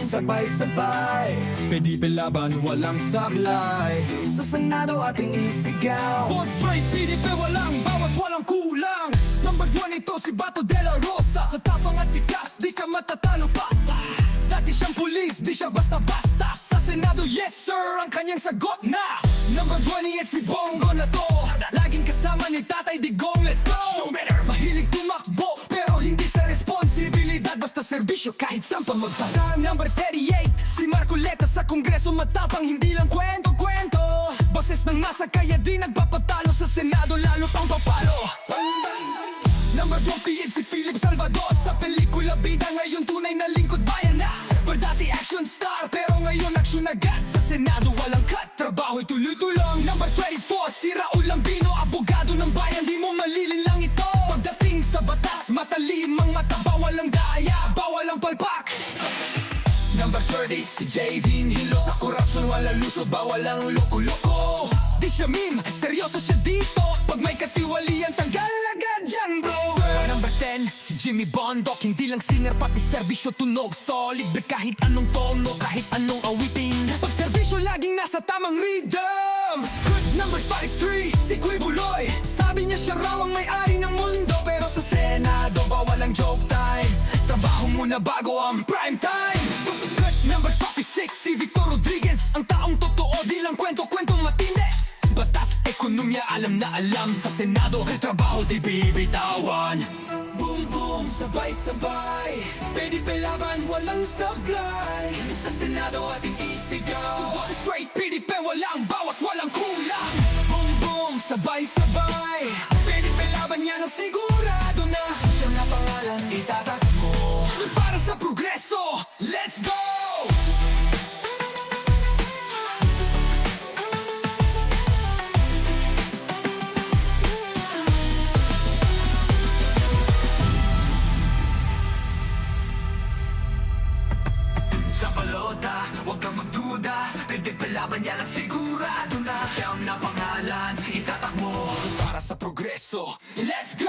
sabay-sabay. PDP laban, walang sablay. Sa Senado ating isigaw. Vote straight, PDP walang bawas, walang kulang. Number 1 ito si Bato de la Rosa. Sa tapang at tigas, di ka matatalo pa. Dati siyang pulis, di siya basta-basta. Sa Senado, yes sir, ang kanyang sagot na. Number 28 si Bongo na to. Laging kasama ni Tatay Digong, let's go. Show better, mahilig tumakbo, pero hindi sa responsibilidad. Basta serbisyo kahit saan pa magpasa. Number 38, si Marcoleta sa Kongreso. Matapang, hindi lang kwento-kwento. Boses ng masa kaya di nagpapatalo. Sa Senado lalo pang papalo. Number 28 si Philip Salvador. Sa pelikula bida, ngayon tunay na lingkod bayan na. Dati action star, pero ngayon action agad. Sa Senado walang cut, trabaho'y tuloy-tulong. Number 24 si Raul Lambino, abogado ng bayan. Di mo malilinlang ito. Pagdating sa batas, matalim ang mata. Bawal ang daya, bawal ang palpak. Number 30 si Javin Hilo. Sa korupsyon wala lusot, bawal ang loko-loko. Di siya meme, seryoso siya dito. Pag may katiwalian, tanggal agad dyan bro. Number 10 si Jimmy Bondoc. Hindi lang singer, pati serbisyo tunog. Solid kahit anong tono, kahit anong awitin. Pag serbisyo laging nasa tamang rhythm. Good. Number 53 si Kuy Buloy. Sabi niya siya raw ang may-ari ng mundo, pero sa Senado bawal ang joke time. Trabaho muna bago ang prime time. Good. Number 56 si Victor Rodriguez. Ang taong totoo, di lang kwento-kwentong matindi. Batas, ekonomiya, alam na alam. Sa Senado, trabaho di bibitawan. Boom boom, sabay-sabay. PDP laban, walang sablay. Sa Senado ating isigaw. Vote straight, PDP walang bawas, walang kulang. Boom boom, sabay-sabay. PDP laban, yan ang sigurado na. Siyang na pangalan, itatakbo. Para sa progreso, let's go! Sa balota, huwag kang magduda. PDP laban, yan ang sigurado na. Siyang na pangalan, itatakbo. Para sa progreso, let's go!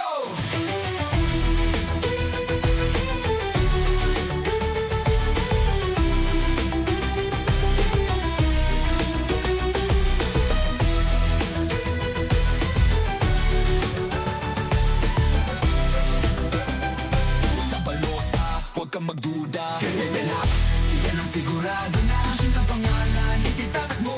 Sa balota, huwag kang magduda. PDP laban, yan ang sigurado na. Siyang na pangalan, itatakbo.